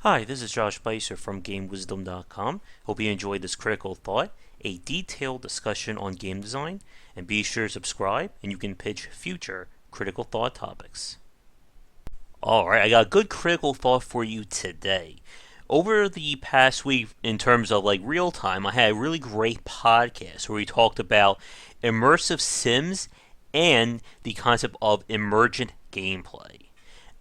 Hi, this is Josh Bycer from GameWisdom.com. Hope you enjoyed this Critical Thought, a detailed discussion on game design, and be sure to subscribe and you can pitch future Critical Thought topics. Alright, I got a good Critical Thought for you today. Over the past week, in terms of real time, I had a really great podcast where we talked about immersive sims and the concept of emergent gameplay.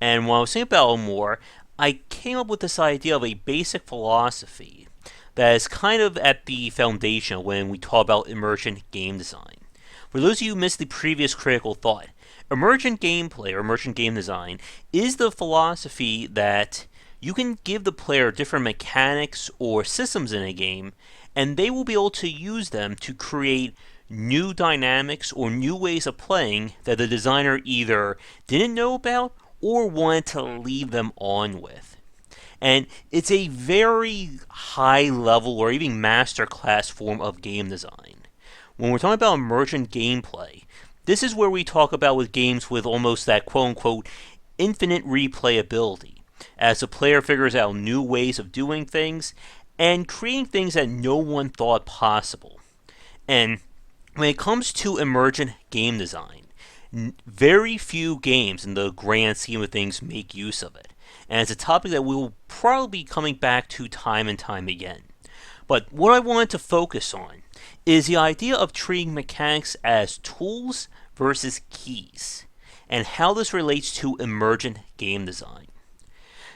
And when I was thinking about it more, I came up with this idea of a basic philosophy that is kind of at the foundation when we talk about emergent game design. For those of you who missed the previous Critical Thought, emergent gameplay or emergent game design is the philosophy that you can give the player different mechanics or systems in a game, and they will be able to use them to create new dynamics or new ways of playing that the designer either didn't know about or wanted to leave them on with. And it's a very high level or even masterclass form of game design. When we're talking about emergent gameplay, this is where we talk about with games with almost that quote-unquote infinite replayability, as the player figures out new ways of doing things and creating things that no one thought possible. And when it comes to emergent game design, very few games in the grand scheme of things make use of it. And it's a topic that we will probably be coming back to time and time again. But what I wanted to focus on is the idea of treating mechanics as tools versus keys, and how this relates to emergent game design.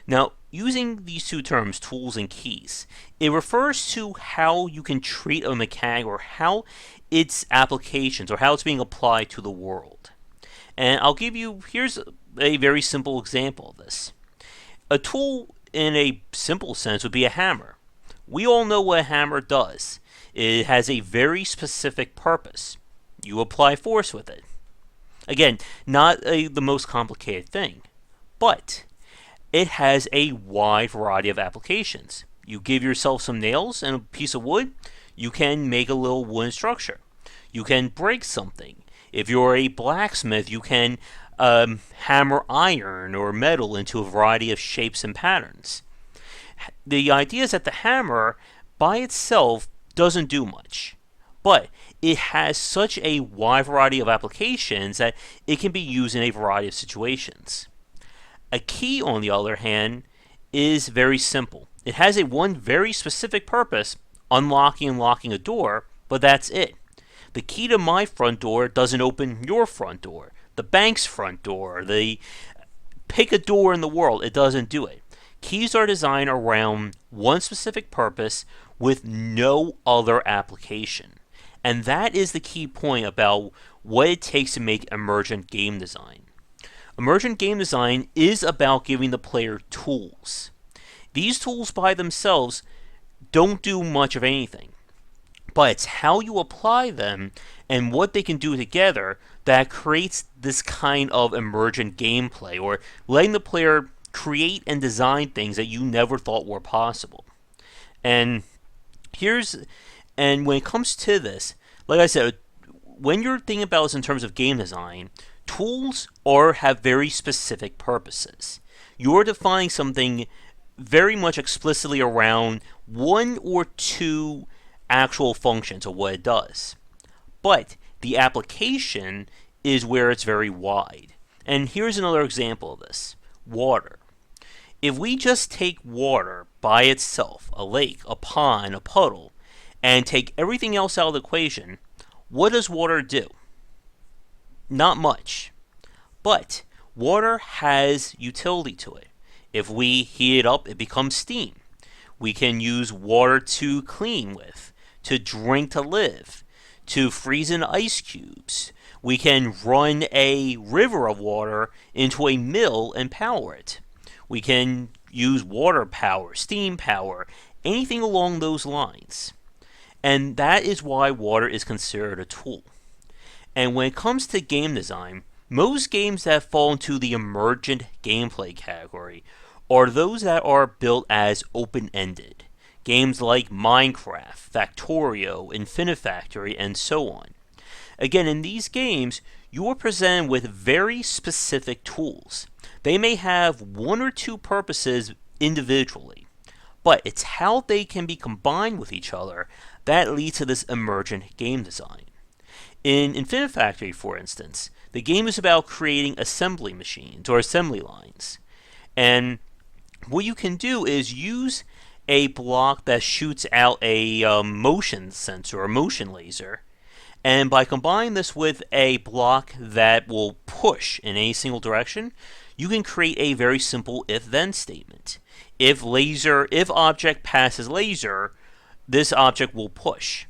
Now, using these two terms, tools and keys, it refers to how you can treat a mechanic or how its applications or how it's being applied to the world. And here's a very simple example of this. A tool in a simple sense would be a hammer. We all know what a hammer does. It has a very specific purpose. You apply force with it. Again, not the most complicated thing, but it has a wide variety of applications. You give yourself some nails and a piece of wood, you can make a little wooden structure. You can break something. If you're a blacksmith, you can hammer iron or metal into a variety of shapes and patterns. The idea is that the hammer by itself doesn't do much, but it has such a wide variety of applications that it can be used in a variety of situations. A key, on the other hand, is very simple. It has one very specific purpose, unlocking and locking a door, but that's it. The key to my front door doesn't open your front door, the bank's front door, pick a door in the world, it doesn't do it. Keys are designed around one specific purpose with no other application. And that is the key point about what it takes to make emergent game design. Emergent game design is about giving the player tools. These tools by themselves don't do much of anything, but it's how you apply them and what they can do together that creates this kind of emergent gameplay, or letting the player create and design things that you never thought were possible. And when it comes to this, like I said, when you're thinking about this in terms of game design, tools have very specific purposes. You're defining something very much explicitly around one or two actual functions of what it does. But the application is where it's very wide. And here's another example of this. Water. If we just take water by itself, a lake, a pond, a puddle, and take everything else out of the equation, what does water do? Not much. But water has utility to it. If we heat it up, it becomes steam. We can use water to clean with, to drink to live, to freeze in ice cubes. We can run a river of water into a mill and power it. We can use water power, steam power, anything along those lines. And that is why water is considered a tool. And when it comes to game design, most games that fall into the emergent gameplay category are those that are built as open-ended. Games like Minecraft, Factorio, Infinifactory, and so on. Again, in these games, you are presented with very specific tools. They may have one or two purposes individually, but it's how they can be combined with each other that leads to this emergent game design. In Infinite Factory, for instance, the game is about creating assembly machines or assembly lines. And what you can do is use a block that shoots out a motion sensor or motion laser. And by combining this with a block that will push in any single direction, you can create a very simple if-then statement. If object passes laser, this object will push.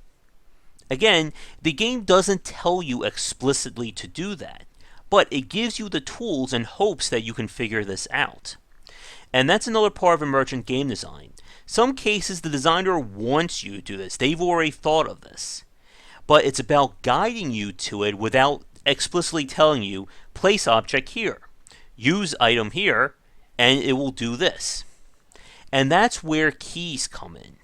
Again, the game doesn't tell you explicitly to do that, but it gives you the tools and hopes that you can figure this out. And that's another part of emergent game design. Some cases the designer wants you to do this. They've already thought of this. But it's about guiding you to it without explicitly telling you, place object here, use item here, and it will do this. And that's where keys come in.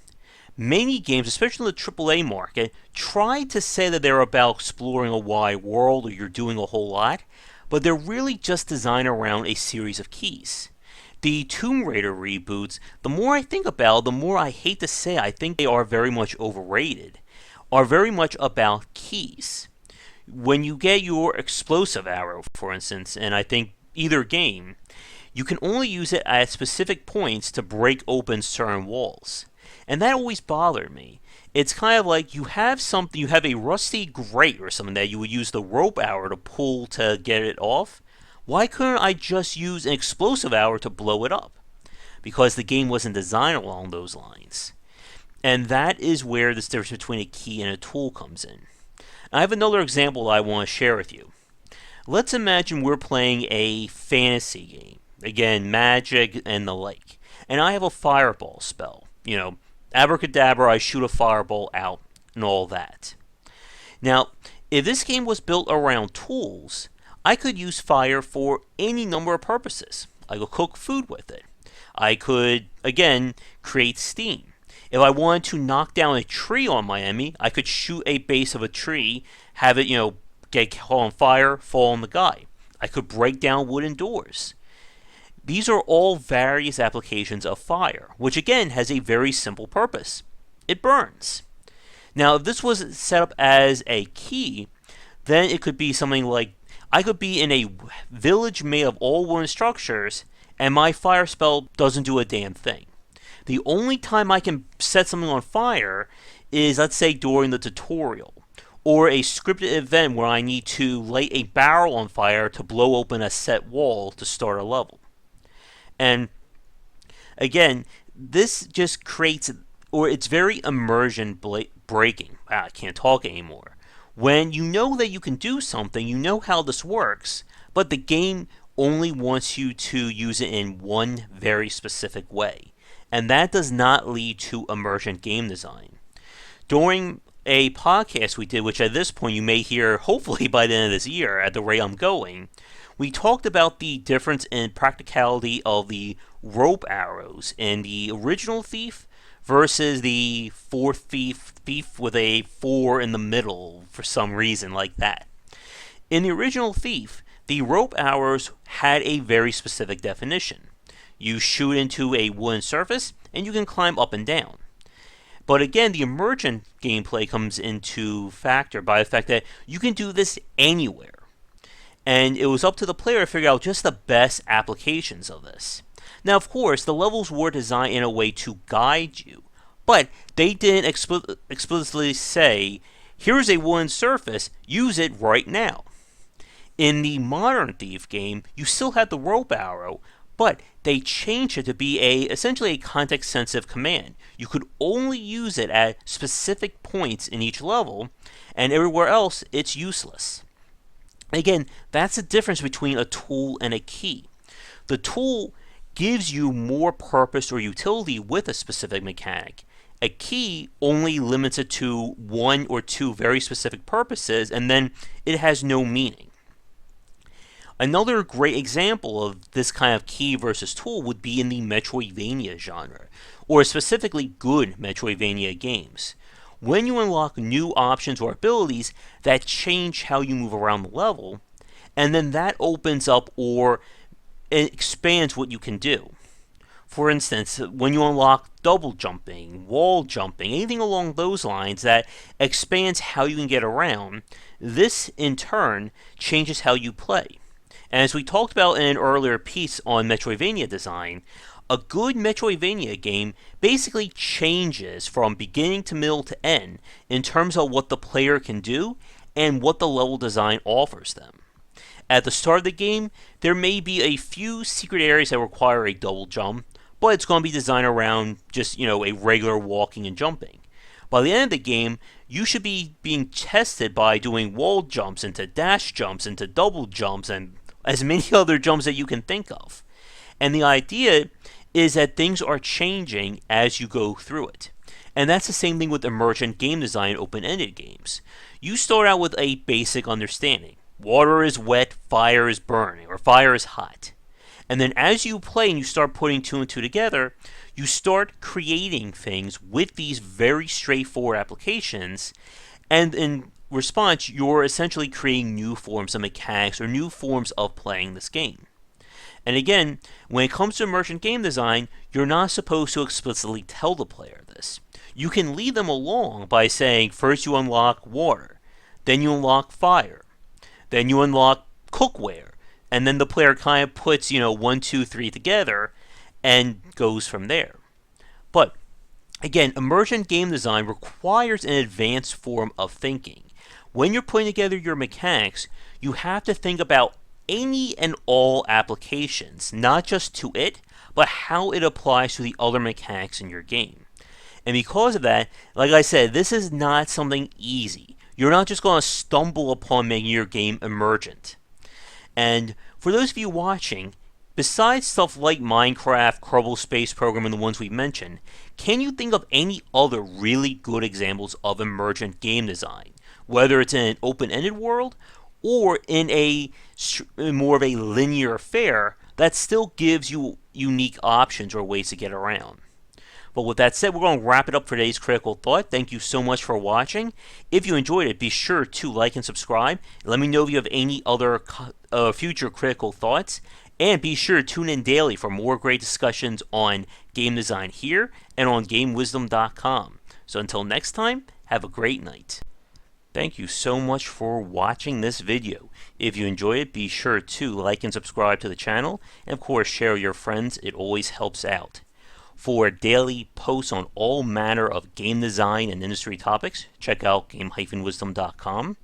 Many games, especially in the AAA market, try to say that they're about exploring a wide world or you're doing a whole lot, but they're really just designed around a series of keys. The Tomb Raider reboots, the more I think about it, the more I hate to say I think they are very much overrated, are very much about keys. When you get your explosive arrow, for instance, and I think either game, you can only use it at specific points to break open certain walls. And that always bothered me. It's kind of like you have a rusty grate or something that you would use the rope arrow to pull to get it off. Why couldn't I just use an explosive arrow to blow it up? Because the game wasn't designed along those lines. And that is where this difference between a key and a tool comes in. I have another example that I want to share with you. Let's imagine we're playing a fantasy game. Again, magic and the like. And I have a fireball spell. Abracadabra, I shoot a fireball out and all that. Now, if this game was built around tools, I could use fire for any number of purposes. I could cook food with it. I could, again, create steam. If I wanted to knock down a tree on my enemy, I could shoot a base of a tree, have it, get caught on fire, fall on the guy. I could break down wooden doors. These are all various applications of fire, which again has a very simple purpose. It burns. Now, if this was set up as a key, then it could be something like, I could be in a village made of all wooden structures, and my fire spell doesn't do a damn thing. The only time I can set something on fire is, let's say, during the tutorial, or a scripted event where I need to light a barrel on fire to blow open a set wall to start a level. And again, this just creates, or it's very immersion breaking. I can't talk anymore. When you know that you can do something, you know how this works, but the game only wants you to use it in one very specific way. And that does not lead to emergent game design. During a podcast we did, which at this point you may hear hopefully by the end of this year at the rate I'm going, we talked about the difference in practicality of the rope arrows in the original Thief versus the fourth Thief with a 4 in the middle for some reason like that. In the original Thief, the rope arrows had a very specific definition. You shoot into a wooden surface and you can climb up and down. But again, the emergent gameplay comes into factor by the fact that you can do this anywhere. And it was up to the player to figure out just the best applications of this. Now, of course, the levels were designed in a way to guide you, but they didn't explicitly say, here's a wooden surface, use it right now. In the modern Thief game, you still have the rope arrow, but they changed it to be essentially a context-sensitive command. You could only use it at specific points in each level, and everywhere else, it's useless. Again, that's the difference between a tool and a key. The tool gives you more purpose or utility with a specific mechanic. A key only limits it to one or two very specific purposes, and then it has no meaning. Another great example of this kind of key versus tool would be in the Metroidvania genre, or specifically good Metroidvania games. When you unlock new options or abilities that change how you move around the level, and then that opens up or expands what you can do. For instance, when you unlock double jumping, wall jumping, anything along those lines that expands how you can get around, this in turn changes how you play. And as we talked about in an earlier piece on Metroidvania design, a good Metroidvania game basically changes from beginning to middle to end in terms of what the player can do and what the level design offers them. At the start of the game, there may be a few secret areas that require a double jump, but it's going to be designed around just, a regular walking and jumping. By the end of the game, you should be being tested by doing wall jumps into dash jumps into double jumps and as many other jumps that you can think of. And the idea is that things are changing as you go through it. And that's the same thing with emergent game design open-ended games. You start out with a basic understanding. Water is wet, fire is burning, or fire is hot. And then as you play and you start putting two and two together, you start creating things with these very straightforward applications, and in response, you're essentially creating new forms of mechanics or new forms of playing this game. And again, when it comes to emergent game design, you're not supposed to explicitly tell the player this. You can lead them along by saying, first you unlock water, then you unlock fire, then you unlock cookware, and then the player kind of puts, 1, 2, 3 together and goes from there. But again, emergent game design requires an advanced form of thinking. When you're putting together your mechanics, you have to think about any and all applications, not just to it, but how it applies to the other mechanics in your game. And because of that, like I said, this is not something easy. You're not just going to stumble upon making your game emergent. And for those of you watching, besides stuff like Minecraft, Kerbal Space Program, and the ones we've mentioned, can you think of any other really good examples of emergent game design? Whether it's in an open-ended world or in a more of a linear affair that still gives you unique options or ways to get around. But with that said, we're going to wrap it up for today's Critical Thought. Thank you so much for watching. If you enjoyed it, be sure to like and subscribe. Let me know if you have any other future Critical Thoughts. And be sure to tune in daily for more great discussions on game design here and on GameWisdom.com. So until next time, have a great night. Thank you so much for watching this video. If you enjoyed it, be sure to like and subscribe to the channel, and of course share with your friends. It always helps out. For daily posts on all manner of game design and industry topics, check out game-wisdom.com.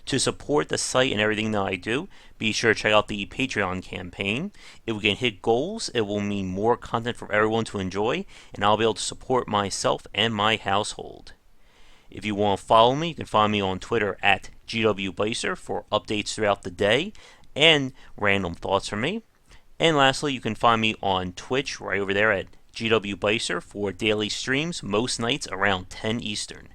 To support the site and everything that I do, be sure to check out the Patreon campaign. If we can hit goals, it will mean more content for everyone to enjoy, and I'll be able to support myself and my household. If you want to follow me, you can find me on Twitter at GW for updates throughout the day and random thoughts from me. And lastly, you can find me on Twitch right over there at GW for daily streams most nights around 10 Eastern.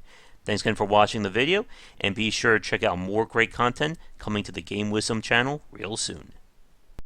Thanks again for watching the video, and be sure to check out more great content coming to the Game Wisdom channel real soon.